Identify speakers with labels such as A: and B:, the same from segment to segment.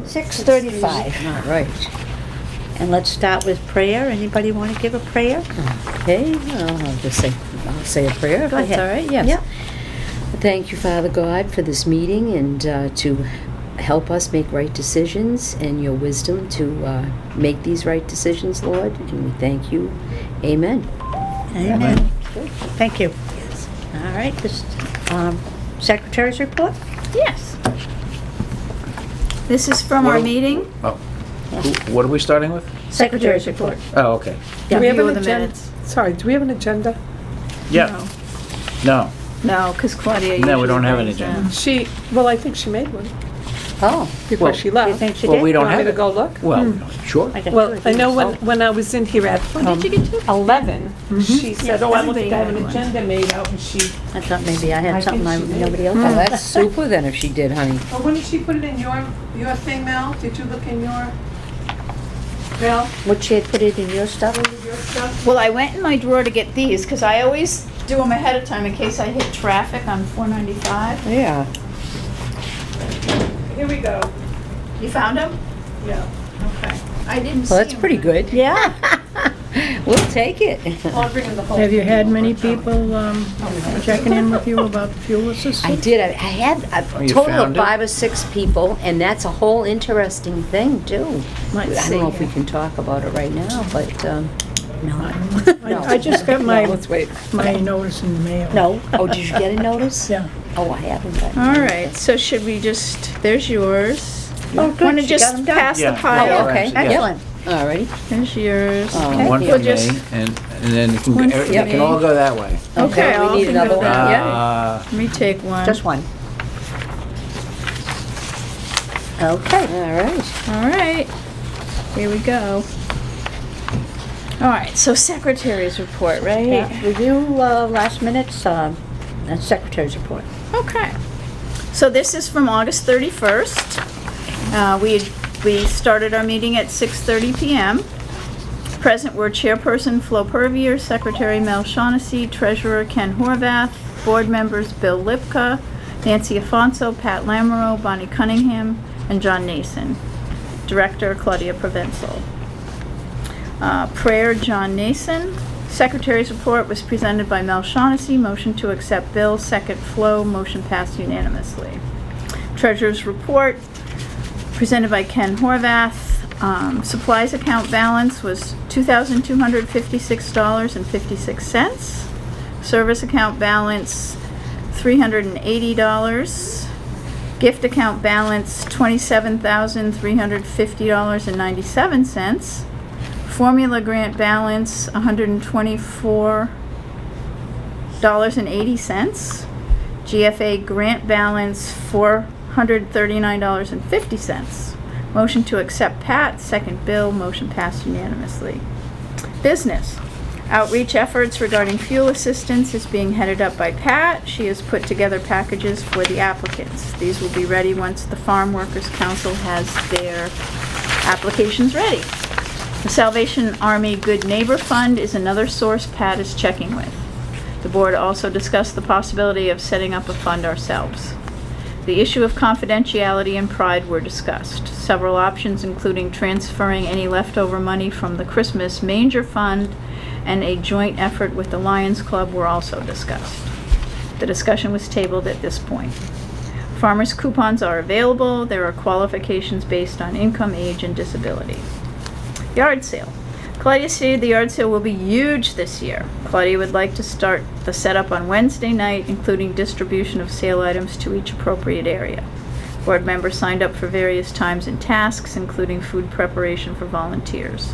A: 6:35.
B: All right.
A: And let's start with prayer. Anybody want to give a prayer?
B: Okay, I'll say a prayer if
A: Go
B: that's
A: ahead.
B: all right. Yes.
A: Yep.
B: Thank you, Father God, for this meeting and to help us make right decisions and your wisdom to make these right decisions, Lord. And we thank you. Amen.
A: Amen. Thank you. All right, this, Secretary's report?
C: Yes. This is from our meeting.
D: Oh, what are we starting with?
A: Secretary's report.
D: Oh, okay.
C: Yeah,
E: Do we have
C: review
E: an
C: of the
E: agenda?
C: minutes.
E: Sorry, do we have an agenda?
D: Yeah. No.
C: No, because Claudia
D: No, we
C: usually
D: don't have an
C: brings
D: agenda.
C: them.
E: I think she made one
B: Oh,
E: before
D: Well,
E: she
A: You
E: left.
A: think she
D: Well,
A: did?
D: we don't
E: Want me
D: have
E: to
D: it.
E: go look?
D: Well, sure.
A: I got
E: Well,
A: two of
E: I know
A: these.
E: when I was in here at
C: What did you get to?
E: 11, she said, oh, I don't think I have an
C: Everybody had
E: agenda made out, and she,
A: I thought maybe I had
E: I
A: something
E: think she did.
A: nobody else
B: oh,
A: had.
B: that's super then if she did, honey.
E: oh, when did she put it in your thing, Mel? Did you look in your, Mel,
A: Would she have put it in your stuff?
E: your stuff?
C: Well, I went in my drawer to get these because I always do them ahead of time in case I hit traffic on 495.
B: Yeah.
E: Here we go.
C: You found them?
E: Yeah.
C: Okay. I didn't see
B: Well, that's
C: them.
B: pretty good.
A: Yeah.
B: We'll take it.
E: I'll bring in the whole.
F: Have you had
E: thing.
F: many people checking in with you about the fuel
B: I
F: assistance?
B: did. I had a
D: you
B: total of
D: found it?
B: 5 or 6 people, and that's a whole interesting thing, too.
F: Let's
B: I
F: see
B: don't know if we
F: here.
B: can talk about it right now, but, no.
F: I just got my,
B: Let's wait.
F: my notice in the mail.
B: No? Oh, did you get a notice?
F: Yeah.
B: Oh, I haven't gotten
C: All
B: it.
C: right, so should we just, there's yours.
A: Oh, good.
C: Want to
A: She got
C: just
A: 'em done.
C: pass the
D: Yeah.
C: pile?
B: Oh, okay.
D: Yeah.
A: Excellent.
B: All righty.
C: There's yours.
B: Oh,
D: One
C: We'll
D: for
C: just-
D: me, and then it can,
C: One
D: go-
C: for
D: it can all go that way.
C: Okay, I'll
B: we need
C: think
B: another
C: of
B: one.
C: that. Yeah.
D: Uh,
C: Let me take one.
A: Just one. Okay.
B: All right.
C: All right, here we go. All right, so secretary's report, right?
A: Yeah. Review last minute's Secretary's report.
C: Okay. So this is from August 31st. We started our meeting at 6:30 p.m. Present were Chairperson Flo Purvier, Secretary Mel Shaughnessy, Treasurer Ken Horvath, Board members Bill Lipka, Nancy Afonso, Pat Lamoureux, Bonnie Cunningham, and John Nason. Director Claudia Provenzel. Prayer, John Nason. Secretary's report was presented by Mel Shaughnessy. Motion to accept Bill, second Flo. Motion passed unanimously. Treasurer's report presented by Ken Horvath. Supplies account balance was $2,256.56. Service account balance, $380. Gift account balance, $27,350.97. Formula grant balance, $124.80. GFA grant balance, $439.50. Motion to accept Pat, second Bill, motion passed unanimously. Business. Outreach efforts regarding fuel assistance is being headed up by Pat. She has put together packages for the applicants. These will be ready once the Farm Workers Council has their applications ready. The Salvation Army Good Neighbor Fund is another source Pat is checking with. The board also discussed the possibility of setting up a fund ourselves. The issue of confidentiality and pride were discussed. Several options, including transferring any leftover money from the Christmas Manger Fund and a joint effort with the Lions Club, were also discussed. The discussion was tabled at this point. Farmers' coupons are available. There are qualifications based on income, age, and disability. Yard sale. Claudia stated the yard sale will be huge this year. Claudia would like to start the setup on Wednesday night, including distribution of sale items to each appropriate area. Board members signed up for various times and tasks, including food preparation for volunteers.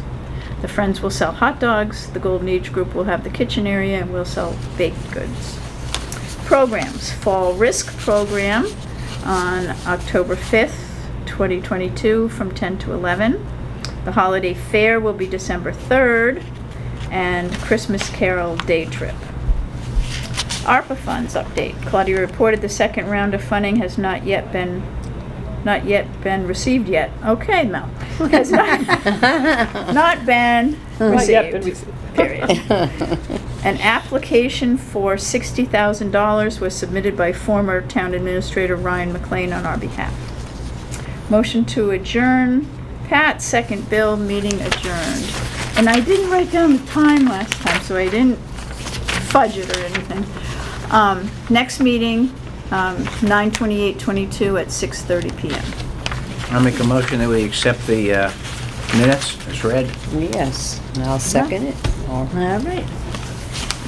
C: The Friends will sell hot dogs, the Golden Age Group will have the kitchen area, and we'll sell baked goods. Programs. Fall Risk Program on October 5th, 2022 from 10 to 11. The Holiday Fair will be December 3rd, and Christmas Carol Day Trip. ARPA funds update. Claudia reported the second round of funding has not yet been received yet. Okay, Mel. Has not been
E: Not yet been
C: received.
E: received.
C: Period. An application for $60,000 was submitted by former town administrator Ryan McLean on our behalf. Motion to adjourn, Pat, second Bill, meeting adjourned. And I didn't write down the time last time, so I didn't fudge it or anything. Next meeting, 9/28/22 at 6:30 PM.
D: I'll make a motion that we accept the minutes as read.
B: Yes, and I'll second it.
A: All right.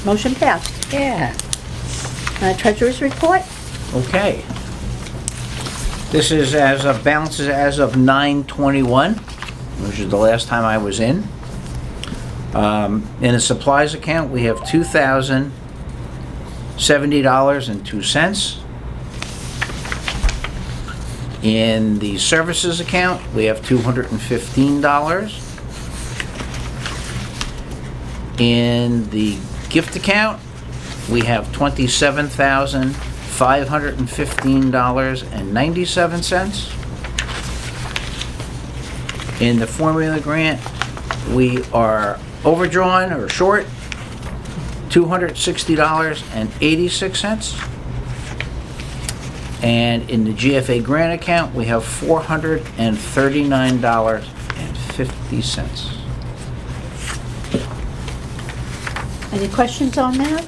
A: Motion passed.
B: Yeah.
A: Treasurer's report?
D: Okay. This is as of, balances as of 9/21, which is the last time I was in. In the supplies account, we have $2,070.02. In the services account, we have $215. In the gift account, we have $27,515.97. In the formula grant, we are overdrawn or short $260.86. And in the GFA grant account, we have $439.50.
A: Any questions on that?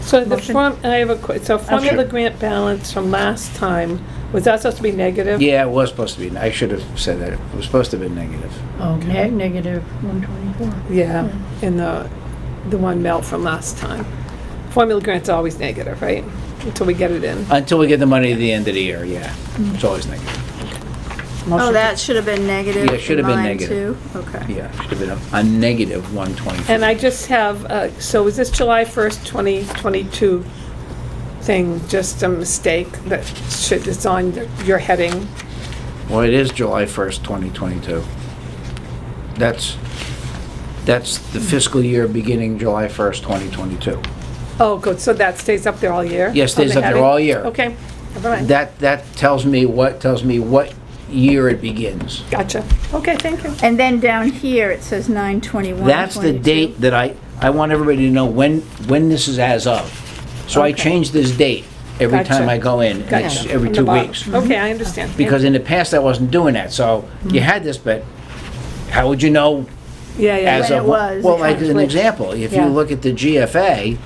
F: So the
A: Motion.
F: I have a formula
D: sure.
F: grant balance from last time, was that supposed to be negative?
D: Yeah, it was supposed to be, I should have said that, it was supposed to be negative.
F: Okay.
E: Negative 124.
F: Yeah, in the one melt from last time. Formula grant's always negative, right? Until we get it in.
D: Until we get the money at the end of the year, yeah. It's always negative.
C: Oh, that should have been negative.
D: Yeah, it should have been
C: in line
D: negative.
C: too? Okay.
D: Yeah, should have been a negative 124.
F: And I just have, so is this July 1st, 2022 thing just a mistake that it's on your heading?
D: Well, it is July 1st, 2022. That's the fiscal year beginning July 1st, 2022.
F: Oh, good, so that stays up there all year?
D: Yes, stays
F: on the
D: up there
F: heading?
D: all year.
F: Okay, never mind.
D: That tells me what year it begins.
F: Gotcha. Okay, thank you.
C: And then down here, it says 9/21/22.
D: That's the date that I want everybody to know when this is as of. So I
C: Okay.
D: change this date every
F: Gotcha.
D: time I go in, and it's
F: Gotcha.
D: every
F: On the
D: 2
F: bottom.
D: weeks.
F: Okay, I understand.
D: Because in the past, I wasn't doing that, so you had this, but how would you know
F: Yeah, yeah.
D: as
C: When
D: of?
C: it was,
D: Well,
C: it
D: like as an
A: conflicts.
D: example, if you
A: Yeah.
D: look at the GFA,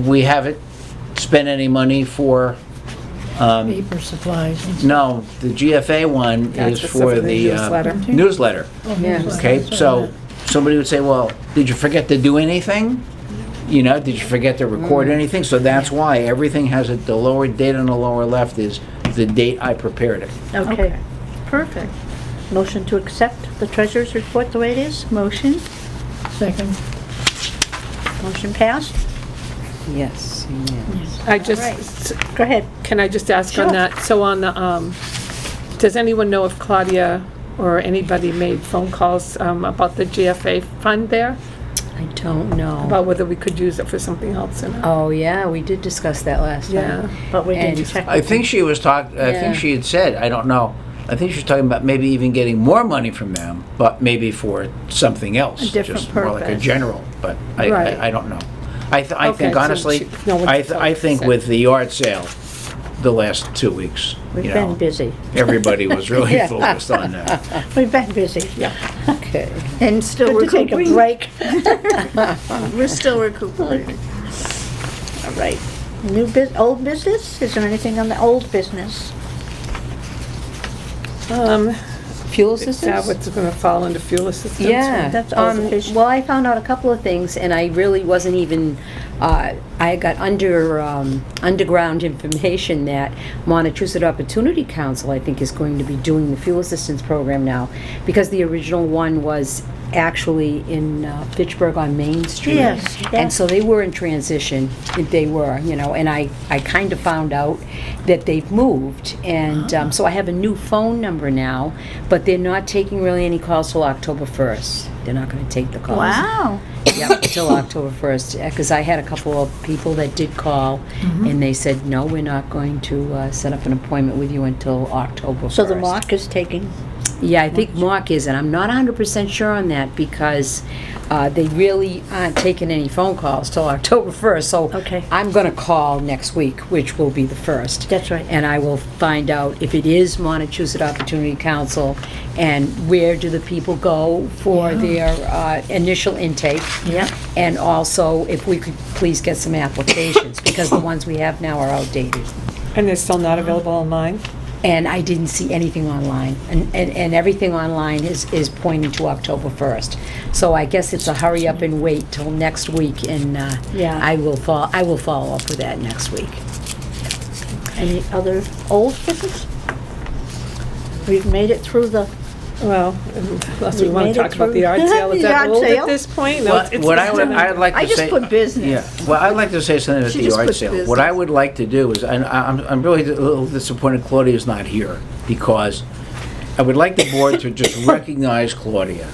D: we haven't spent any money for,
E: Paper supplies.
D: no, the GFA one
F: That's
D: is
F: the
D: for
F: stuff in the
D: the
F: newsletter.
D: newsletter.
B: Yeah.
D: Okay, so somebody would say, well, did you forget to do anything? You know, did you forget to record anything? So that's why everything has the lower date on the lower left is the date I prepared it.
A: Okay.
C: Perfect.
A: Motion to accept the treasurer's report the way it is?
C: Motion?
E: Second.
A: Motion passed?
B: Yes, yes.
F: I just,
A: Go ahead.
F: can I just ask on
A: Sure.
F: that? So on the, does anyone know if Claudia or anybody made phone calls about the GFA fund there?
B: I don't know.
F: About whether we could use it for something else or not?
B: Oh, yeah, we did discuss that last
F: Yeah.
B: time.
A: But we didn't
B: And-
A: check.
D: I think she was I
B: Yeah.
D: think she had said, I don't know, I think she was talking about maybe even getting more money from them, but maybe for something else.
C: A different
D: just more like a
C: purpose.
D: general, but
F: Right.
D: I don't know. I
F: Okay,
D: think
F: so
D: honestly,
F: no one
D: I
F: told
D: think
F: us.
D: with the yard sale, the last 2 weeks,
A: We've
D: you
A: been
D: know,
A: busy.
D: everybody was really
B: Yeah.
D: focused on that.
A: We've been busy.
F: Yeah.
B: Okay.
C: And still
A: Good to take a
C: recuperating.
A: break.
C: We're still recuperating.
A: All right. Old business? Is there anything on the old business?
B: Fuel
F: Is that
B: assistance?
F: what's gonna fall into fuel assistance?
B: Yeah.
A: That's all the fish.
B: Well, I found out a couple of things, and I really wasn't even, I got underground information that Montechusett Opportunity Council, I think, is going to be doing the fuel assistance program now, because the original one was actually in Fitchburg on Main Street.
A: Yes, yeah.
B: And so they were in transition, they were, and I kind of found out that they've moved, and so I have a new phone number now, but they're not taking really any calls till October 1st. They're not going to take the calls.
C: Wow.
B: Yep, till October 1st, because I had a couple of people that did call, and they said, no, we're not going to set up an appointment with you until October 1st.
A: So the mock is taking,
B: Yeah, I think Mark is, and I'm not 100% sure on that, because They really aren't taking any phone calls till October 1st, so
A: Okay.
B: I'm gonna call next week, which will be the 1st.
A: That's right.
B: And I will find out if it is Montechusett Opportunity Council, and where do the people go for their initial intake.
A: Yeah.
B: And also, if we could please get some applications, because the ones we have now are outdated.
F: And they're still not available online?
B: And I didn't see anything online, and everything online is pointing to October 1st. So I guess it's a hurry up and wait till next week, and
A: Yeah.
B: I will follow up with that next week.
A: Any other old business? We've made it through the,
F: Well, unless we
A: We
F: want
A: made
F: to
A: it
F: talk about
A: through.
F: the yard sale, is that
A: Yard
F: old
A: sale?
F: at this point? No,
D: What
F: it's-
D: what
F: it's-
D: I'd like to
C: I
D: say.
C: just put business.
D: Yeah, well, I'd like to say something at
C: She
D: the
C: just
D: yard
C: put
D: sale.
C: business.
D: What I would like to do is, and I'm really a little disappointed Claudia's not here, because I would like the board to just recognize Claudia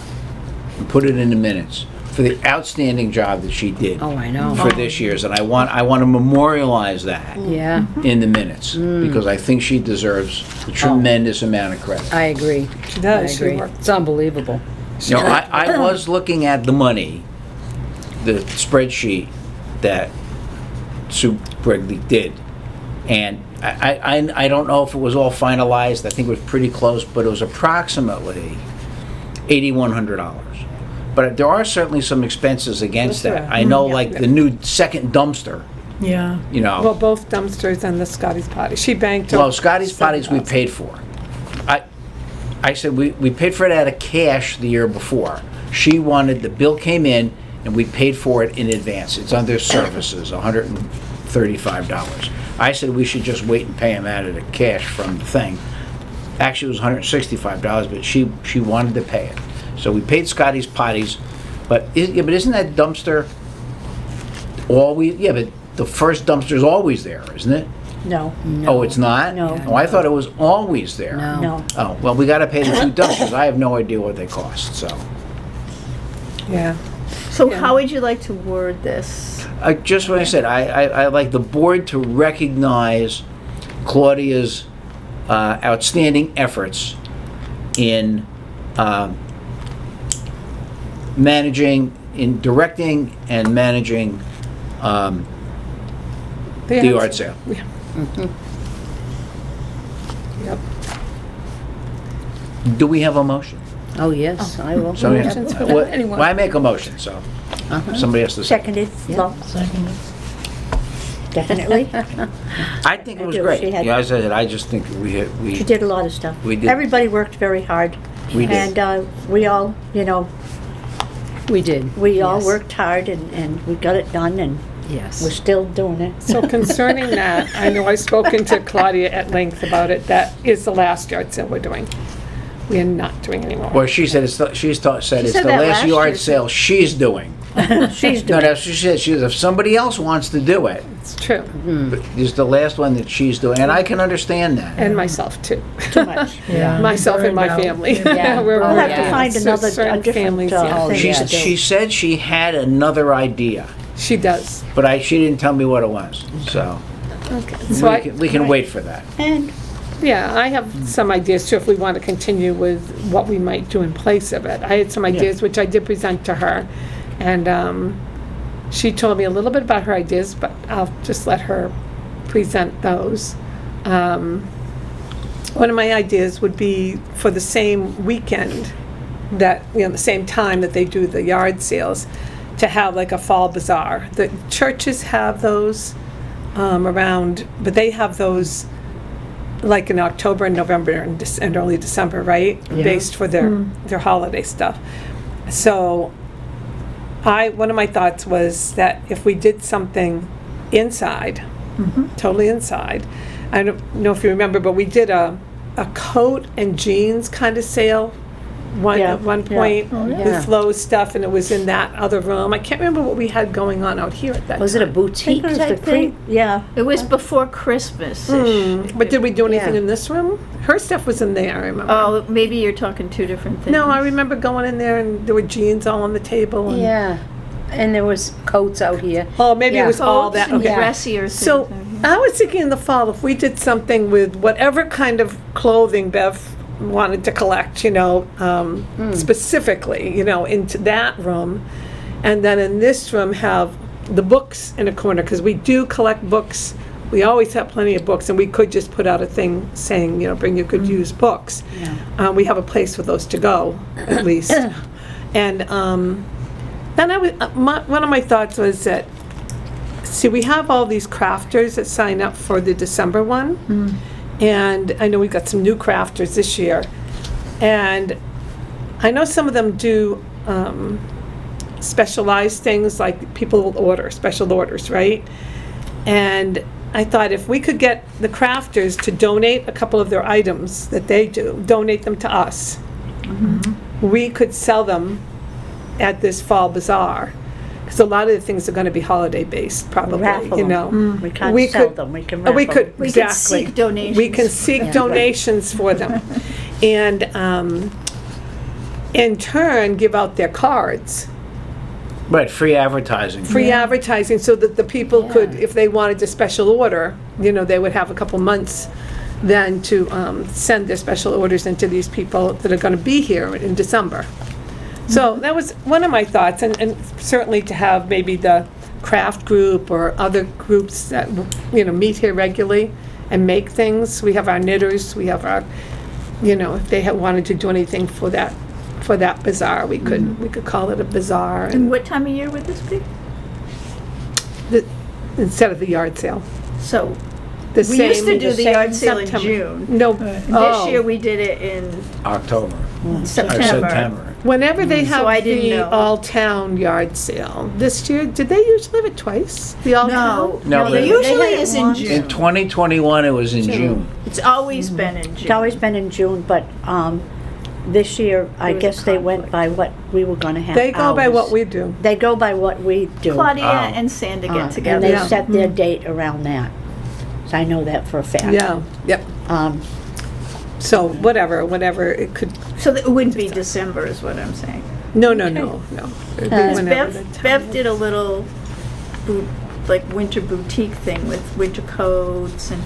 D: and put it in the minutes for the outstanding job that she did
B: Oh, I know.
D: for this year's, and I want to memorialize that
B: Yeah,
D: in the minutes, because I think she deserves a tremendous amount of credit.
B: I agree.
F: She does,
B: I
F: she
B: agree.
F: worked-
B: It's unbelievable.
D: You know, I was looking at the money, the spreadsheet that Sue Brigley did, and I don't know if it was all finalized, I think it was pretty close, but it was approximately $8,100. But there are certainly some expenses against
F: That's
D: that.
F: right.
D: I know,
F: Yeah.
D: like the new second dumpster,
C: Yeah.
D: you
F: Well,
D: know.
F: both dumpsters and the Scotty's Potty. She banked.
D: Well,
F: up
D: Scotty's Potties we
F: 7,000.
D: paid for. I said, we paid for it out of cash the year before. She wanted, the bill came in, and we paid for it in advance. It's under services, $135. I said we should just wait and pay him out of the cash from the thing. Actually, it was $165, but she wanted to pay it. So we paid Scotty's Potties, but isn't that dumpster always, but the first dumpster's always there, isn't it?
A: no,
D: Oh, it's not?
A: No.
D: Oh, I thought it was always there.
B: No.
A: no.
D: Oh, well, we gotta pay the two dumpsters. I have no idea what they cost, so.
F: Yeah.
C: So
F: Yeah.
C: how would you like to word this?
D: Just what I said, I like the board to recognize Claudia's outstanding efforts in directing and managing
F: They
D: the
F: have-
D: yard sale.
F: Yeah. Yep.
D: Do we have a motion?
B: Oh, yes, I will.
D: So,
F: Motions for that?
D: well,
F: Anyone?
D: I make a motion, so somebody has to say.
A: Seconded,
B: Yeah.
A: Flo. Definitely.
D: I think it was
A: I do.
D: great.
A: She had-
D: Yeah, I said, I just think
A: She did a lot of stuff.
D: We did.
A: Everybody worked very hard.
D: We did.
A: And we all,
B: We did.
A: we all
B: yes.
A: worked hard and we got it done and we're
B: Yes.
A: still doing it.
F: So concerning that, I know I've spoken to Claudia at length about it. That is the last yard sale we're doing. We are not doing anymore.
D: Well, she said it's the
C: said that
D: last
C: last
D: yard
C: year.
D: sale she's doing.
A: She's
D: No,
A: doing it.
D: that's what she said. She says if somebody else wants to do it,
F: It's true.
D: but it's the last one that she's doing, and I can understand that.
F: And myself too.
A: Too much.
B: Yeah.
F: Myself and my family.
B: Yeah.
F: We're
B: We'll have to
F: yeah.
A: find another- a
F: Certain
A: different,
F: families,
A: uh,
F: yeah.
A: thing.
D: She
A: Yeah.
D: she said she had another idea,
F: She does.
D: but she didn't tell me what it was. So
F: Okay. So
D: we can wait for that.
A: And
F: yeah, I have some ideas too, if we want to continue with what we might do in place of it. I had some ideas which I did present to her, and she told me a little bit about her ideas, but I'll just let her present those. One of my ideas would be for the same weekend that, the same time that they do the yard sales, to have like a fall bazaar. The churches have those around, but they have those like in October and November and early December, right?
B: Yeah.
F: Based for their holiday stuff. So one of my thoughts was that if we did something inside, totally inside, I don't know if you remember, but we did a coat and jeans kind of sale at one
A: yeah.
F: point
B: yeah.
F: with Flo's stuff, and it was in that other room. I can't remember what we had going on out here at that
B: Was it a
F: time.
B: boutique
A: it was the
B: type thing?
A: Yeah.
C: It was before Christmas-ish.
F: But did we do anything
B: Yeah.
F: in this room? Her stuff was in there, I remember.
C: Oh, maybe you're talking two different things.
F: No, I remember going in there and there were jeans all on the table. And,
B: Yeah, and there was coats out here.
F: oh, maybe it
B: Yeah.
F: was all
C: Coats
F: that.
C: and
F: Okay.
C: dressier things.
F: So
C: out here.
F: I was thinking in the fall, if we did something with whatever kind of clothing Bev wanted to collect, specifically, into that room, And then in this room have the books in a corner, because we do collect books. We always have plenty of books, and we could just put out a thing saying, bring your good used books.
A: Yeah.
F: We have a place for those to go, at least. And then one of my thoughts was that, see, we have all these crafters that sign up for the December one. And I know we've got some new crafters this year. And I know some of them do specialized things, like people will order special orders, right? And I thought if we could get the crafters to donate a couple of their items that they do, donate them to us, we could sell them at this fall bazaar. Because a lot of the things are going to be holiday-based, probably,
A: Raffle them. We can't
F: We
A: sell
F: could-
A: them, we can raffle
F: We could,
A: them.
C: We could
F: exactly.
C: seek donations.
F: We can seek donations for them. And in turn, give out their cards.
D: Right, free advertising.
F: Free advertising, so that the people could, if they wanted a special order, they would have a couple months then to send their special orders into these people that are going to be here in December. So that was one of my thoughts, and certainly to have maybe the craft group or other groups that, meet here regularly and make things. We have our knitters, we have our, if they wanted to do anything for that bazaar, we could call it a bazaar.
C: And what time of year would this be?
F: Instead of the yard sale.
C: So,
F: The
C: we used to
F: same-
C: do the
A: same
C: yard sale in
F: September.
C: June.
F: No,
C: This year, we did it in
D: October, or
C: September.
D: September.
F: whenever they have
C: So I didn't
F: the
C: know.
F: all-town yard sale. This year, did they usually have it twice? The all-town?
D: No,
C: No,
D: they-
C: it usually
A: they had it
C: is in
A: once.
D: In
C: June.
D: 2021, it was in June.
C: It's always been in
A: It's
C: June.
A: always been in June, but this year, I
C: There was a
A: guess they went by what we were gonna have.
F: They go by
A: ours.
F: what we do.
A: They go by what we do.
C: Claudia
D: Oh.
C: and Sanda
A: And
C: get together.
A: they
F: Yeah.
A: set their date around that. So I know that for a fact.
F: Yeah, yep. So whatever it could,
C: So that it wouldn't be December is what I'm saying.
F: no. It'd be
C: Because
F: whenever the
C: Bev
F: time-
C: did a little winter boutique thing with winter coats and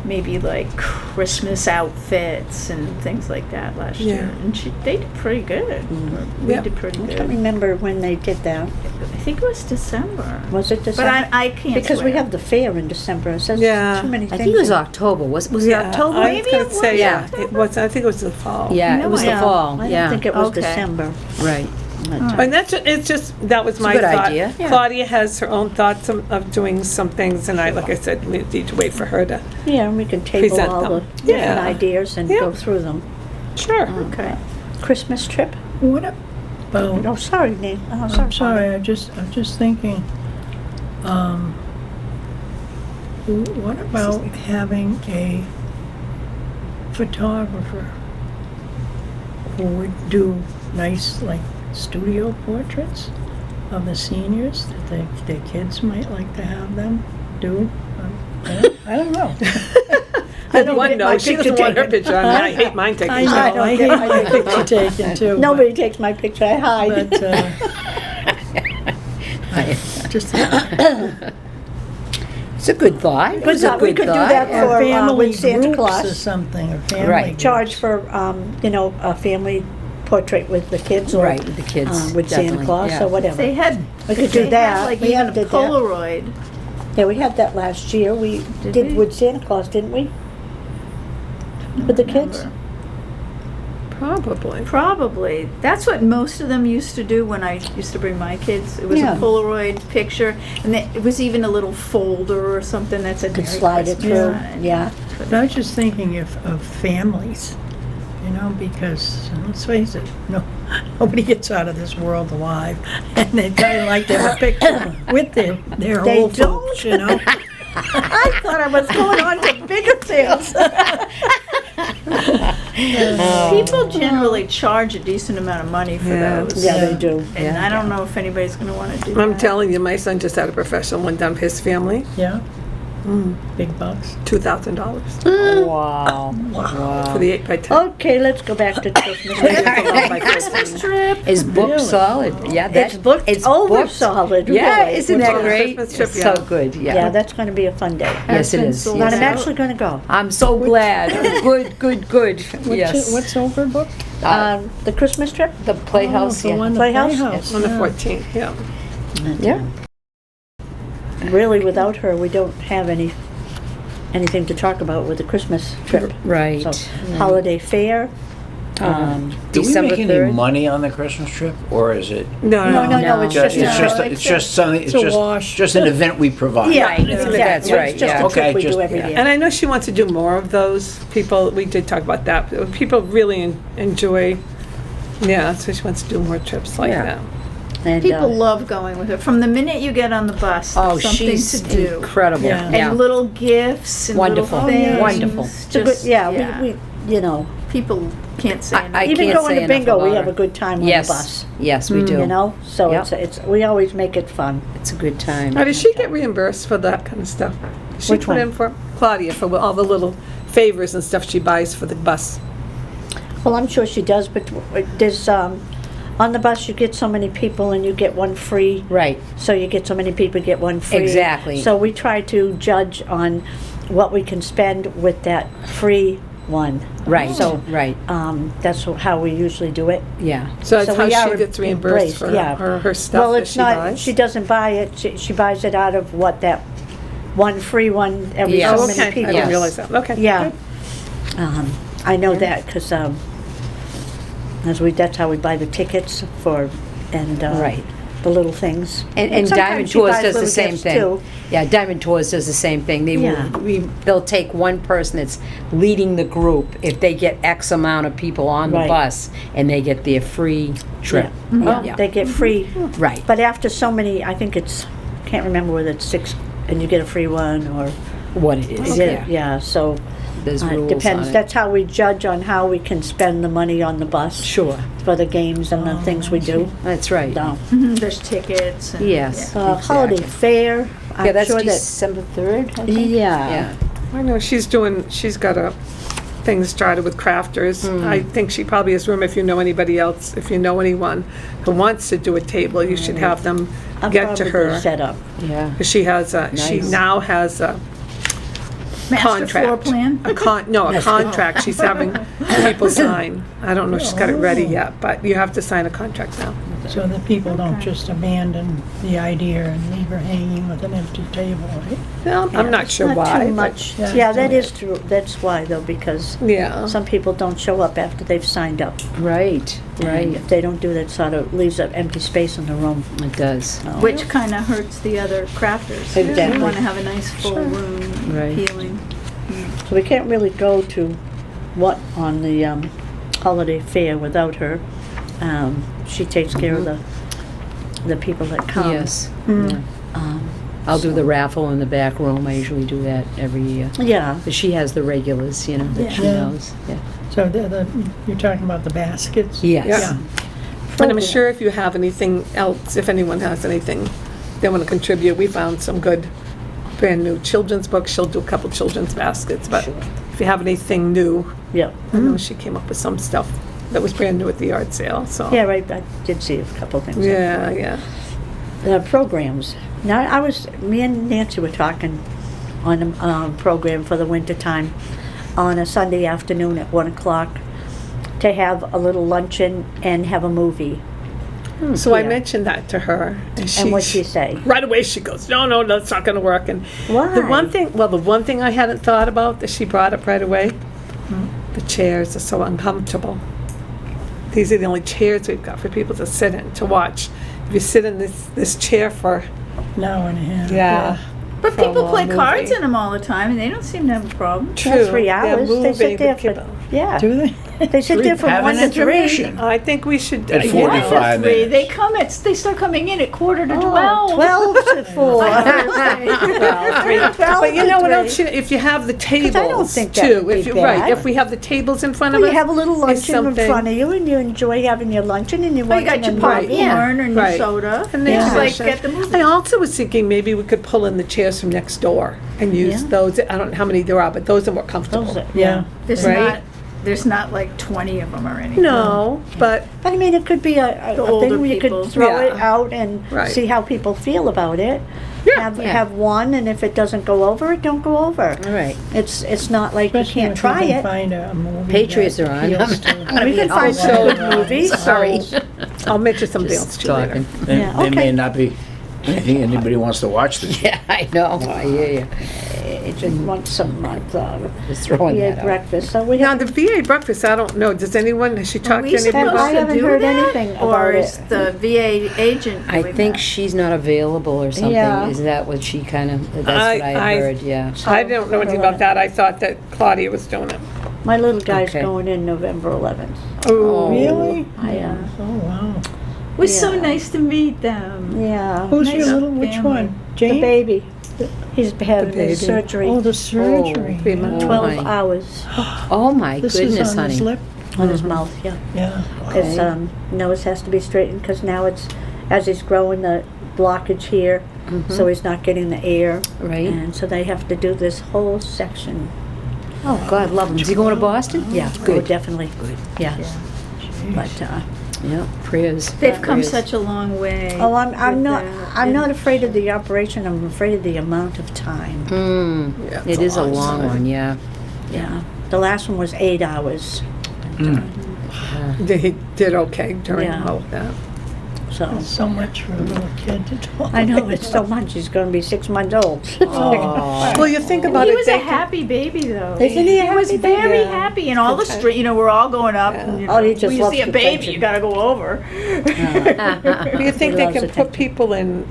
C: maybe like Christmas outfits and things like that last
F: Yeah.
C: year. And they did pretty good. We
F: Yep.
C: did pretty
A: I can't
C: good.
A: remember when they did that.
C: I think it was December.
A: Was it
C: But
A: December?
C: I can't
A: Because we
C: swear.
A: have the fair in December. It says
F: Yeah.
A: too many
B: I
A: things.
B: think it was
A: in-
B: October. Was it
F: Yeah,
B: October?
F: I was
C: Maybe
F: gonna
C: it was
F: say, yeah,
B: October.
F: it was, I think it was the fall.
B: Yeah,
C: No,
B: it was the
C: yeah.
B: fall.
A: I
B: Yeah,
A: don't think it was
C: Okay.
A: December.
B: right.
F: And it's just, that was
B: a
F: my
B: good
F: thought.
B: idea. Yeah.
F: Claudia has her own thoughts of doing some things, and like I said, we need to wait for her to,
A: Yeah, and we can table
F: Present
A: all the
F: them.
A: different
F: Yeah.
A: ideas and
F: Yeah.
A: go through them.
F: sure.
C: Okay.
A: Christmas trip?
G: What about,
A: Oh, sorry, Nate. Oh,
G: I'm sorry, I'm just thinking, what about having a photographer who would do nice, like, studio portraits of the seniors that their kids might like to have them do? I don't know.
A: I don't
F: One
A: get
F: no,
A: my
F: she
A: picture
F: doesn't want her
A: taken.
F: picture on me. I hate mine taken.
G: I know, I hate my picture taken too.
A: Nobody takes my picture, I hide.
G: But, just
B: It's a good thought. It was a
A: we
B: good
A: could do
B: thought.
A: that
B: yeah.
A: for,
G: family
A: with Santa
G: groups or
A: Claus.
G: something, or family
B: Right.
G: groups.
A: Charge for, a family portrait with the kids or.
B: Right, with the kids,
A: With Santa
B: definitely,
A: Claus
B: yeah.
A: or whatever.
C: They had.
A: We could
C: they
A: do that.
C: Had, like
A: We
C: even
A: haven't
C: a
A: did that.
C: Polaroid.
A: Yeah, we had that last year. We
C: Did
A: did
C: we?
A: with Santa Claus, didn't we? With the kids?
F: Probably.
C: Probably. That's what most of them used to do when I used to bring my kids. It was
A: Yeah.
C: a Polaroid picture, and it was even a little folder or something that said
A: Could
C: Merry
A: slide it
C: Christmas
A: through,
C: on it.
A: yeah.
G: But I was just thinking of families, because let's face it, nobody gets out of this world alive, and they'd probably like to have a picture with their
A: They
G: old folks,
A: I thought I was going on to bigger things.
C: People generally charge a decent amount of money for
F: Yeah.
C: those.
A: Yeah, they do.
C: And I don't know if anybody's going to want to do that.
F: I'm telling you, my son just had a professional one done for his family.
G: Yeah, Big bucks.
F: $2,000
B: Wow.
F: for the 8x10.
A: Okay, let's go back to Christmas.
C: Christmas trip.
B: Is booked
G: Really?
B: solid. Yeah, that,
A: It's booked over
B: booked.
A: solid,
B: Yeah,
A: really.
B: isn't that
F: What's on the
B: great?
F: Christmas trip,
B: It's
F: yeah.
B: so good,
A: Yeah,
B: yeah.
A: that's gonna be a fun day.
B: Yes, it
C: been
B: is.
C: sold
A: But
B: Yes.
A: I'm actually gonna go.
B: I'm so glad. Good. Yes.
G: What's overbooked?
A: The Christmas trip?
B: The Playhouse,
G: Oh, the
B: yeah.
G: one, the
A: Playhouse?
G: Playhouse.
F: On the
G: yeah.
F: 14th, yeah.
B: Yeah.
A: Really, without her, we don't have anything to talk about with the Christmas trip.
B: Right.
A: So, holiday fair.
D: Do we
B: December
D: make any
B: 3rd.
D: money on the Christmas trip, or is it
A: No, it's
D: just,
A: just,
D: it's just something, it's
G: It's a
D: just,
G: wash.
D: just an event we provide?
A: yeah,
B: Right,
A: exactly.
B: that's right,
A: It's just
B: yeah.
A: a trip
D: Okay,
A: we
D: just-
A: do every
D: yeah.
A: year.
F: And I know she wants to do more of those. People, we did talk about that. People really enjoy, yeah, so she wants to do more trips like
B: Yeah.
F: that.
A: And,
C: People love going with her. From the minute you get on the bus,
B: Oh,
C: there's something
B: she's
C: to do.
B: incredible.
G: Yeah.
C: And
B: Yeah.
C: little gifts and
B: Wonderful.
C: little things.
B: Wonderful.
A: it's a good,
C: Just-
A: yeah, we, you know,
C: People can't say enough.
B: I
A: even
B: can't
A: going
B: say
A: to
B: enough
A: bingo, we
B: about
A: have
B: her.
A: a good time on
B: Yes.
A: the bus.
B: Yes, we do.
A: You know, so
B: Yep.
A: it's we always make it fun.
B: It's a good time.
F: Now, does she get reimbursed for that kind of stuff? Does she
A: Which
F: put
A: one?
F: in for Claudia for all the little favors and stuff she buys for the bus?
A: Well, I'm sure she does, but there's on the bus you get so many people and you get one free.
B: Right.
A: So you get so many people, you get one free.
B: Exactly.
A: So we try to judge on what we can spend with that free one.
B: Right.
A: So
B: Right.
A: that's how we usually do it.
B: Yeah.
F: So that's
A: we
F: how
A: are
F: she gets reimbursed for
A: yeah.
F: her stuff
A: Well,
F: that
A: it's
F: she
A: not.
F: buys?
A: She doesn't buy it. She buys it out of what that one free one every
B: Yes.
A: so
F: Oh,
A: many
F: okay, I
A: people.
F: didn't realize that. Okay.
A: Yeah.
F: good.
A: I know that because that's how we buy the tickets for and
B: Right.
A: the little things.
B: And
A: sometimes
B: Diamond
A: she
B: Tours
A: buys
B: does the
A: little
B: same
A: gifts,
B: thing.
A: too.
B: Yeah, Diamond Tours does the same thing.
A: Yeah.
B: They'll take one person that's leading the group if they get X amount of people on the
A: Right.
B: bus and they get their free trip.
A: Yeah,
B: Yeah.
A: they get free.
B: Right.
A: But after so many, I think can't remember whether it's 6 and you get a free one or
B: What it is.
A: yeah. So
B: There's
A: it
B: rules
A: depends.
B: on it.
A: That's how we judge on how we can spend the money on the bus
B: Sure.
A: for the games and the things we do.
B: That's right.
A: So,
C: Mhm, there's tickets. And,
B: Yes.
C: yeah.
A: holiday fair. I'm
B: Yeah, that's
A: sure that.
B: December 3rd, I think.
A: Yeah.
B: Yeah.
F: I know she's got a thing started with crafters. I think she probably has room if you know anybody else, if you know anyone who wants to do a table, you should have them
A: I'm
F: get to
A: probably
F: her.
A: set up.
B: Yeah.
F: 'Cause she has she
B: Nice.
F: now has a
C: Master
F: contract.
C: floor plan.
F: A contract she's having people sign. I don't know if she's got it ready yet, but you have to sign a contract now.
G: So that people don't just abandon the idea and leave her hanging with an empty table, right?
F: Well, I'm not sure
A: Not
F: why.
A: too
F: but-
A: much.
G: Yeah.
A: Yeah, that is true. That's why though, because
F: Yeah.
A: some people don't show up after they've signed up.
B: Right.
A: And
B: Right.
A: if they don't do that, sort of leaves an empty space in the room.
B: It does.
C: Which kind of hurts the other crafters.
A: Exactly.
C: You want to have a nice full room,
B: Right.
C: healing.
A: So we can't really go to what on the holiday fair without her. She takes care of the people that come.
B: Yes. Yeah. I'll do the raffle in the back room. I usually do that every year.
A: Yeah.
B: But she has the regulars, that she
G: Yeah.
B: knows. Yeah.
G: So you're talking about the baskets?
B: Yes.
F: Yeah. And I'm sure if you have anything else, if anyone has anything they want to contribute, we found some good brand new children's books. She'll do a couple children's baskets, but if you have anything new,
A: Yeah.
F: I know she came up with some stuff that was brand new at the yard sale, so.
A: Yeah, right. I did see a couple things.
F: Yeah.
A: Programs. Now, me and Nancy were talking on a program for the winter time on a Sunday afternoon at 1 o'clock to have a little luncheon and have a movie.
F: So I
A: Yeah.
F: mentioned that to her, and
A: what'd she say?
F: Right away she goes, no, that's not going to work. And
A: Why?
F: the one thing I hadn't thought about that she brought up right away, the chairs are so uncomfortable. These are the only chairs we've got for people to sit in, to watch. If you sit in this chair for,
G: An hour and a half.
C: But
F: For a
C: people
F: long
C: play cards
F: movie.
C: in them all the time, and they don't seem to have a problem.
F: True.
A: 3 hours. They
F: moving,
A: sit there
F: but
A: for,
F: people-
A: yeah.
G: Do they?
A: They sit there from
D: Have
A: 1
D: an
A: to 3.
D: intermission.
F: I think we should.
D: At
F: you know,
D: 45
C: Three.
D: minutes.
C: They start coming in at 11:45.
A: Oh, 12 to 4.
F: But you know what else, if you have the tables
A: I don't think that
F: too,
A: would
F: if
A: be
F: you, right,
A: bad.
F: if we have the tables in front of
A: Well,
F: us.
A: you have a little
F: it's
A: luncheon in
F: something-
A: front of you, and you enjoy having your luncheon, and you're
C: Well, you got
A: watching
C: your
A: a movie.
C: popcorn and your
F: Right.
C: soda.
F: And they
A: Yeah.
C: Just
F: just
C: like at the movie.
F: I also was thinking maybe we could pull in the chairs from next door and use
A: Yeah.
F: those. I don't know how many there are, but those are more comfortable.
A: Those are-
G: Yeah.
C: There's not like 20 of them or anything.
F: No, but
A: But I mean, it could be a
C: The
A: thing
C: older
A: where you
C: people.
A: could throw it
F: Yeah.
A: out and
F: Right.
A: see how people feel about it.
F: Yeah.
A: Have one, and if it doesn't go over, it don't go over.
B: All right.
A: It's not like
G: Especially
A: you can't
G: if
A: try
G: you can
A: it.
G: find a movie.
B: Patriots
G: that
B: are on.
G: appeals to-
A: We can find
F: So-
A: some good movies.
B: Sorry.
F: I'll mention something else
B: Just
F: to you later.
B: talking.
A: Yeah,
D: There may
A: okay.
D: not be anything anybody wants to watch this.
B: Yeah, I know, I hear you.
A: Just once a month,
B: Just throwing
A: we
B: that
A: had
B: out.
A: breakfast, so we
F: Now,
A: have.
F: the VA breakfast, I don't know, has she talked to
C: we
F: anybody
A: I
C: supposed
F: about
C: to
A: haven't
C: do
A: heard
C: that?
A: anything
C: Or
A: about
C: is
A: it.
C: the VA agent
B: I
C: doing
B: think
C: that?
B: she's not available or something.
A: Yeah.
B: Is that what she kind of, that's what I heard, yeah.
F: I don't know anything about that. I thought that Claudia was doing it.
A: My little guy's
B: Okay.
A: going in November 11th.
F: Oh,
G: Really?
A: I am.
G: Oh, wow.
C: It was so
A: Yeah.
C: nice to meet them.
A: Yeah.
G: Who's
C: Nice
G: your little, which
C: family.
G: one?
A: The
G: Jane?
A: baby. He's having
F: baby.
A: his surgery.
G: Oh, the surgery.
F: 3 months.
A: 12
B: my.
A: hours
B: Oh, my
G: This
B: goodness,
G: is on his
B: honey.
G: lip?
A: on his mouth, yeah.
G: Yeah.
A: His nose has to be straightened because now it's, as he's growing, the blockage here, so he's not getting the air.
B: Right.
A: And so they have to do this whole section.
B: Oh, God, love him. Is he going to Boston?
A: Yeah,
B: Good.
A: definitely.
B: Good.
A: Yeah. But,
B: Yeah, prayers.
C: They've come
B: Prayers.
C: such a long way.
A: oh, I'm not,
C: with that.
A: I'm not afraid of the operation, I'm afraid of the amount of time.
B: Mm,
F: Yeah,
B: it is a long
F: time.
B: one, yeah.
A: Yeah. The last one was 8 hours.
F: He did okay during
A: Yeah.
F: all of that.
A: So,
G: That's so much for a little kid to do.
A: I know, it's so much, he's gonna be 6 months old.
B: Oh.
F: Well, you think about
C: He
F: it.
C: was a
F: they-
C: happy baby, though.
A: Isn't he a
C: was
A: happy baby?
C: very
F: Yeah.
C: happy, and all the
F: Okay.
C: street. You know, we're all going up.
F: Yeah.
C: And, you
A: Oh,
C: know,
A: he just
C: when you
A: loves
C: see a
A: the
C: baby,
A: attention.
C: you gotta go over.
F: Do you think
A: He
F: they
A: loves
F: can
A: attention.
F: put people in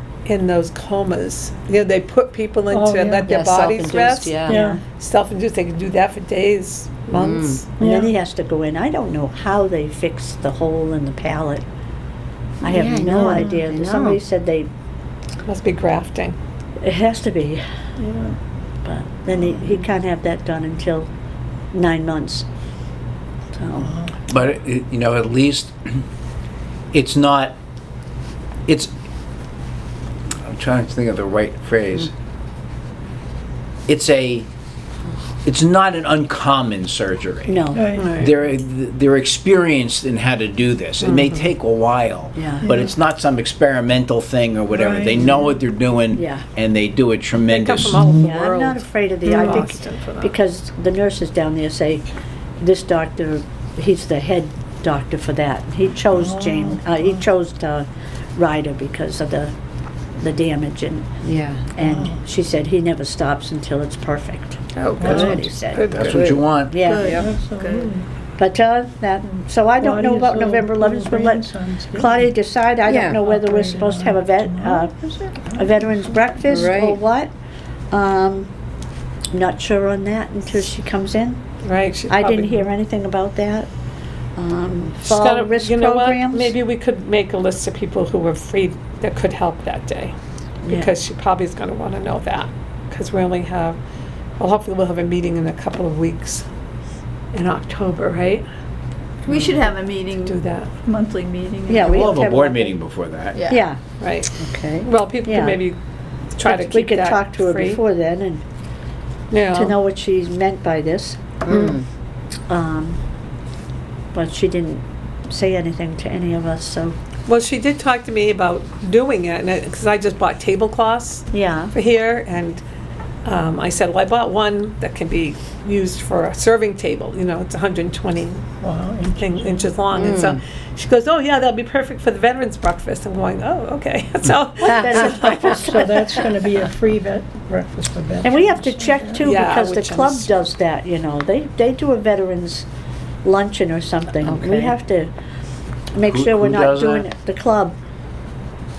F: those comas? You know, they put people in
G: Oh,
F: to
G: yeah.
F: let their
B: Yeah,
F: bodies
B: self-induced,
F: rest.
B: yeah.
G: Yeah.
F: Self-induced, they can do that for days, months.
A: And then
G: Yeah.
A: he has to go in. I don't know how they fix the hole in the palate. I
B: Yeah,
A: have
B: I
A: no
B: know.
A: idea.
B: I know.
A: Somebody said
F: Must be grafting.
A: it has to be,
G: Yeah.
A: but then he can't have that done until 9 months. So,
D: But, you know, at least it's not, it's, I'm trying to think of the right phrase. It's not an uncommon surgery.
A: no.
G: Right.
D: They're experienced in how to do this. It may take a while,
A: Yeah.
D: but it's not some experimental thing or whatever.
G: Right.
D: They know what they're doing,
A: Yeah.
D: and they do it tremendous.
F: from all over the
A: Yeah, I'm
F: world.
A: not afraid of the, I think,
F: Boston for that.
A: because the nurses down there say, this doctor, he's the head doctor for that. He chose he chose Ryder because of the damage,
B: Yeah.
A: and she said he never stops until it's perfect.
F: Oh,
A: That's
F: good.
A: what he said.
F: Good,
D: That's
F: good.
D: what you want.
A: Yeah.
C: Good.
G: Absolutely.
A: But that, so I don't know
G: Claudia's
A: about
G: little-
A: November 11th, but let
G: grandson's getting
A: Claudia decide. I
B: Yeah.
A: don't know whether we're supposed to have a veterans breakfast or
B: Right.
A: what. I'm not sure on that until she comes in.
F: Right. she
A: I
F: probably-
A: didn't hear anything about that.
F: She's
A: Fall
F: gotta-
A: risk
F: you know what?
A: programs.
F: Maybe we could make a list of people who were free that could help that day.
A: Yeah.
F: Because she probably is gonna wanna know that. Because we only have, well, hopefully we'll have a meeting in a couple of weeks in October, right?
C: We should have a meeting,
F: Do that,
C: monthly meeting.
A: Yeah, we
D: We'll
A: have
D: have
A: to
D: a board
A: have
D: meeting before that.
A: Yeah.
F: right.
B: Okay.
F: Well, people
A: Yeah.
F: can maybe try to
A: We
F: keep
A: could
F: that
A: talk to her
F: free.
A: before then and
F: Yeah.
A: to know what she's meant by this.
B: Mm.
A: But she didn't say anything to any of us, so,
F: Well, she did talk to me about doing it, and because I just bought tablecloths
A: yeah.
F: for here, and I said, well, I bought one that can be used for a serving table, you know, it's 120
G: Wow.
F: inches long, and so she goes, oh, yeah, that'll be perfect for the veterans breakfast. I'm going, oh, okay, so.
A: Veterans breakfast.
G: So that's gonna be a free breakfast for veterans.
A: And we have to check too,
F: Yeah,
A: because the
F: which
A: club
F: is-
A: does that, you know, they do a veterans luncheon or something. We
B: Okay.
A: have to make
D: Who-
A: sure we're
D: who
A: not
D: does
A: doing
D: that?
A: it, the club.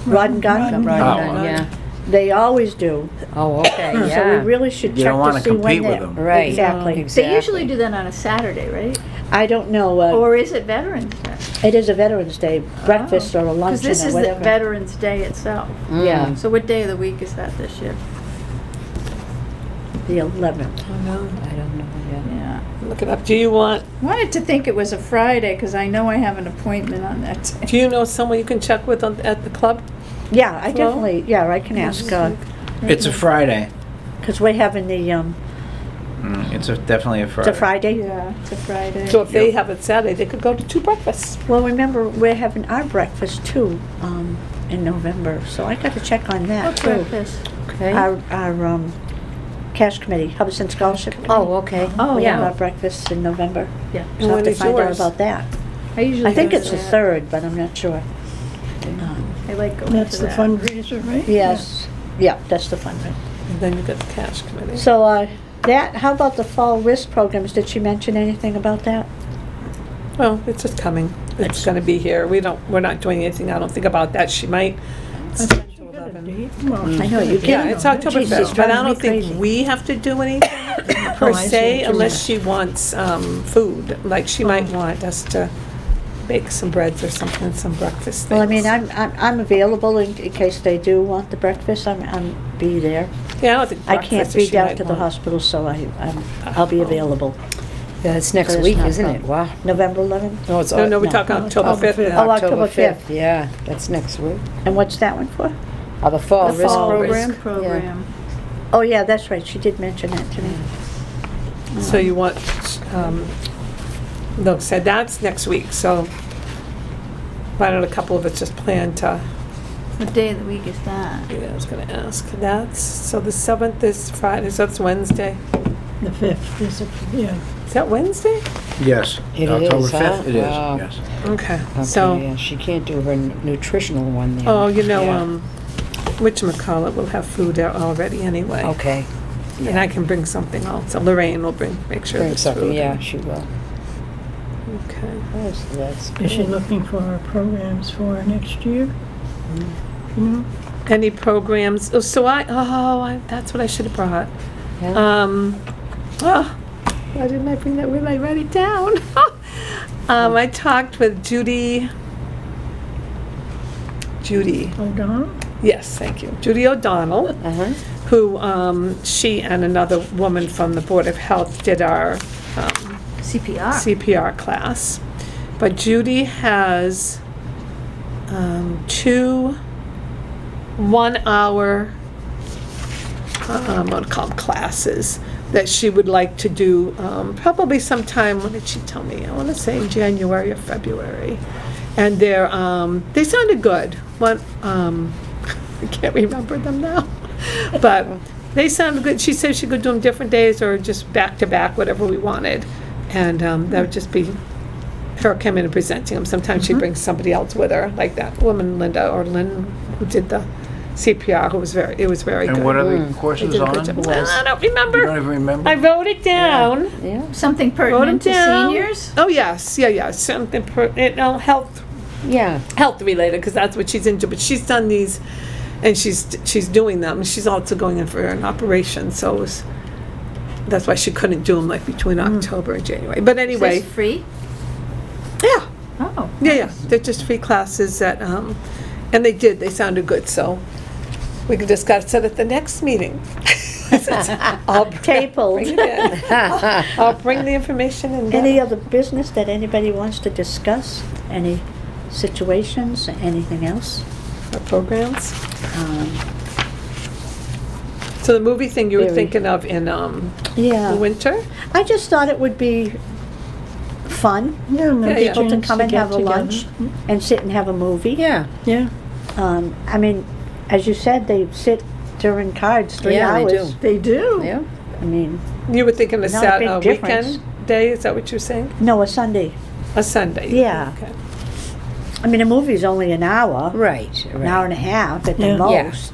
A: Rod and Gun,
B: Right,
D: Oh.
B: yeah.
A: they always do.
B: Oh, okay,
A: So we
B: yeah.
A: really should
D: You
A: check
D: don't
A: to
D: wanna
A: see when
D: compete with
A: they're.
D: them.
B: Right.
A: Exactly.
B: Exactly.
C: They usually do that on a Saturday, right?
A: I don't know,
C: Or is it Veterans Day?
A: it is a Veterans Day breakfast or a
C: Because
A: luncheon
C: this
A: or
C: is the
A: whatever.
C: Veterans Day itself.
A: Yeah,
C: So what day of the week is that this year?
A: the 11th.
F: I know.
B: I don't know, yeah.
C: Yeah.
F: Look it up. Do you want,
C: Wanted to think it was a Friday, because I know I have an appointment on that day.
F: do you know someone you can check with at the club?
A: Yeah, I
F: Well,
A: definitely, I can ask,
D: It's a Friday.
A: because we're having the,
D: Definitely a
A: it's
D: Friday.
A: a Friday.
C: Yeah, it's a Friday.
F: So if they
D: Yep.
F: have it Saturday, they could go to 2 breakfasts.
A: Well, remember, we're having our breakfast too, in November, so I got to check on that
C: What
A: too.
C: breakfast?
B: Okay.
A: Our cash committee, Hubbardston Scholarship Committee.
B: Oh, okay.
C: Oh,
A: We have
C: yeah.
A: our breakfast in November.
C: Yeah.
A: So I'll have
F: when
A: to
F: is
A: find out
F: yours?
A: about that.
C: I usually
A: I think
C: go
A: it's
C: to
A: the
C: that.
A: 3rd, but I'm not sure.
C: I like going
G: That's
C: to
G: the
C: that.
G: fundraiser, right?
A: Yes, yeah, that's the fun bit.
F: And then you got the cash committee.
A: So, how about the fall WISP programs? Did she mention anything about that?
F: Well, it's just coming. It's gonna be here. We're not doing anything, I don't think about that. She might.
G: She got a date. Well,
A: I know, you
F: Yeah,
A: can't.
F: it's October
A: Jeez, she's
F: 5th, but I
A: driving me
F: don't think
A: crazy.
F: we have to do anything per
G: Oh, I see
F: se,
G: what you
F: unless she wants, food. Like, she might want us to bake some breads or something, some breakfast things.
A: Well, I mean, I'm available in case they do want the breakfast. I'm be there.
F: Yeah, I don't think
A: I
F: breakfast,
A: can't
F: but
A: be
F: she
A: down
F: might
A: to the
F: want-
A: hospital, so I'll be available.
B: Yeah, it's next
A: So it's
B: week,
A: not a
B: isn't it?
A: problem.
B: Wow.
A: November 11th?
B: No, it's
F: No, we're
A: No.
F: talking October
G: October
F: 5th.
A: Oh,
F: now.
A: October 5th.
B: Yeah, that's next week.
A: And what's that one for?
B: Oh, the fall
C: The
B: risk
C: fall
B: program?
C: risk program.
A: Oh, yeah, that's right. She did mention that to me.
F: So you want, no, said that's next week, so why don't a couple of us just plan to,
C: What day of the week is that?
F: yeah, I was gonna ask. So the 7th is Friday, so that's Wednesday.
G: The 5th is, yeah.
F: Is that Wednesday?
D: Yes.
B: It
D: October
B: is,
D: 5th,
B: huh?
D: it is,
B: Wow.
D: yes.
F: Okay,
B: Okay,
F: so,
B: yeah, she can't do her nutritional one there.
F: oh, you
B: Yeah.
F: know, whatchamacallit will have food there already anyway.
B: Okay.
F: And I can bring something also. Lorraine will make sure
B: Bring
F: there's
B: something,
F: food.
B: yeah, she will.
F: Okay.
B: That's
G: Is she
B: good.
G: looking for programs for next year? You know?
F: Any programs, that's what I should have brought.
B: Yeah.
F: Why didn't I bring that, where did I write it down? I talked with Judy,
G: O'Donnell?
F: yes, thank you, Judy O'Donnell,
B: Uh-huh.
F: who, she and another woman from the Board of Health did our
C: CPR.
F: CPR class. But Judy has 2 1-hour, I'm gonna call them classes, that she would like to do, probably sometime, when did she tell me? I wanna say January or February. And they sounded good. I can't remember them now. But they sounded good. She said she could do them different days or just back to back, whatever we wanted. And that would just be her coming and presenting them. Sometimes she brings somebody else with her, like that woman Linda or Lynn who did the CPR, it was very good.
D: And what are the
F: They
D: courses
F: did a good
D: on?
F: job.
D: You
F: Well, I don't
D: don't
F: remember.
D: even remember?
F: I wrote it down.
B: Yeah.
C: Something
F: Wrote it
C: pertinent to
F: down.
C: seniors?
F: Oh, yes, yeah, something, health
B: Yeah.
F: related, because that's what she's into, but she's done these, and she's doing them. She's also going in for an operation, so that's why she couldn't do them like between October and January. But
C: Is
F: anyway,
C: this free?
F: yeah,
C: Oh.
F: yeah, they're just free classes that, and they sounded good, so we just got to set at the next meeting. I'll
A: Tabled.
F: bring it in. I'll bring the information and.
A: Any other business that anybody wants to discuss? Any situations, anything else?
F: Programs.
A: Um,
F: So the movie thing you were
A: Very.
F: thinking of in,
A: Yeah,
F: the winter?
A: I just thought it would be fun,
G: Yeah,
F: Yeah,
G: another
F: yeah.
A: people to
G: chance
A: come and
G: get
A: have a
G: together.
A: lunch and sit and have a movie.
B: Yeah.
G: Yeah.
A: I mean, as you said, they sit during cards 3
B: Yeah, they
A: hours.
B: do.
G: They do.
B: Yeah.
A: I mean,
F: You were thinking a
A: Not a big difference.
F: weekend day, is that what you're saying?
A: no, a Sunday.
F: A Sunday?
A: Yeah.
F: Okay.
A: I mean, a movie's only an hour,
B: Right,
A: an hour and a half at the
G: Yeah.
B: Yeah.
A: most.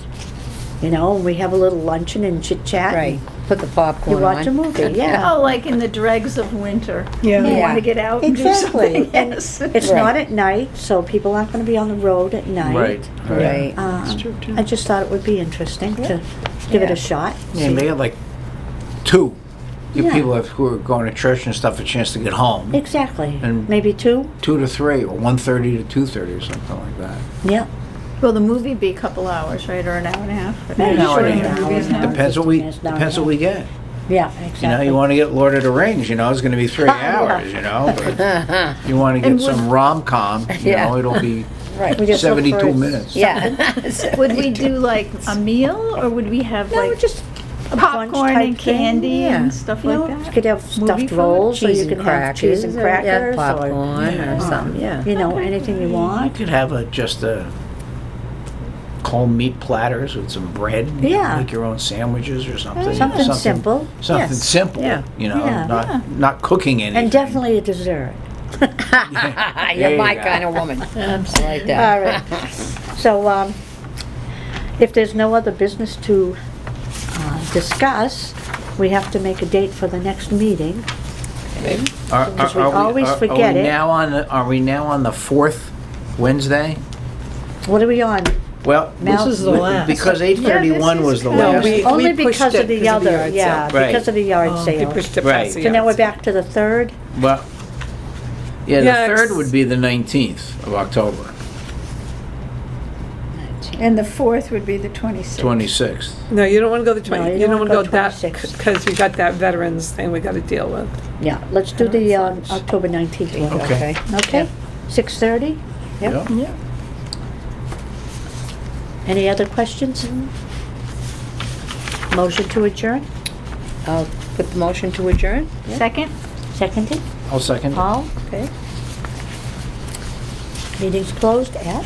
A: You know, we have a little luncheon and chit chat.
B: right. Put the popcorn
A: You
B: on.
A: watch a movie, yeah.
C: Oh, like in the dregs of winter.
G: Yeah.
C: You
B: Yeah.
C: want to get out and do
A: Exactly.
C: something.
A: And
C: Yes.
A: it's
B: Right.
A: not at night, so people aren't going to be on the road at night.
D: Right.
B: Right.
G: That's true, too.
A: I just thought it would be interesting to give it
C: Yeah.
A: a shot.
D: Yeah, they had like 2 Give
A: Yeah.
D: people who are going to church and stuff a chance to get home.
A: Exactly.
D: And-
A: Maybe 2?
D: 2 to 3, or 1:30 to 2:30 or something like that.
A: Yeah.
C: Will the movie be a couple hours, right, or an hour and a half?
A: Yeah,
D: An hour and a
A: sure,
D: half.
A: an hour and a half.
D: Depends what we,
A: 15 minutes, an hour
D: depends
A: and
D: what
A: a
D: we get.
A: Yeah, exactly.
D: You know, you want to get Lord of the Rings, you know, it's going to be 3
A: Yeah.
D: hours, you know, but you want to get
C: And would-
D: some rom-com, you
B: Yeah.
D: know, it'll be
A: Right, we just look for
D: 72
A: it.
D: minutes.
B: Yeah.
C: Would we do like a meal, or would we have
A: No,
C: like
A: just a
C: popcorn
A: brunch type
C: and
A: thing.
C: candy
B: Yeah.
C: and stuff
A: You know,
C: like
A: you
C: that?
A: could have
C: Movie
A: stuffed
C: food?
A: rolls, or
B: Cheese
A: you
B: and
A: can have cheese and
B: crackers, yeah,
A: crackers, or,
B: popcorn or something, yeah.
A: you know, anything you
D: You
A: want.
D: could have just a cold meat platters with some bread. You
A: Yeah.
D: Make your own sandwiches or something.
A: Something simple.
D: Something
B: Yes.
D: simple,
B: Yeah.
D: you know,
A: Yeah.
D: not cooking anything.
A: And definitely a dessert.
B: You're
D: you
B: my
D: go.
B: kind of woman. I like that.
A: All right. So, if there's no other business to discuss, we have to make a date for the next meeting. Because we always forget it.
D: Are we now on the 4th Wednesday?
A: What are we on?
D: Well,
A: Mel?
G: This is the last.
D: because 8:31 was the
F: No,
D: last.
F: we
A: Only
F: pushed
A: because
F: it
A: of the
F: because of the
A: other,
F: yard
A: yeah,
F: sale.
D: Right.
A: because of the yard
F: We
A: sale.
F: pushed it
D: Right.
F: past the
A: So now
F: yard
A: we're
F: sale.
A: back to the 3rd?
D: Well, yeah, the
F: Yeah,
D: 3rd
F: it's-
D: would be the 19th of October,
C: And the 4th would be the 26th.
D: 26th.
F: No, you don't want to go the
A: No,
F: 20,
A: you
F: you
A: don't
F: don't
A: wanna
F: want to
A: go
F: go that,
A: 26.
F: because you got that veterans thing we got to deal with.
A: Yeah, let's do the October 19th one.
D: Okay.
A: Okay, 6:30? Yep.
D: Yeah.
A: Any other questions? Motion to adjourn?
B: I'll put the motion to adjourn.
C: Second?
A: Seconded?
D: I'll second.
A: Paul? Okay. Meeting's closed at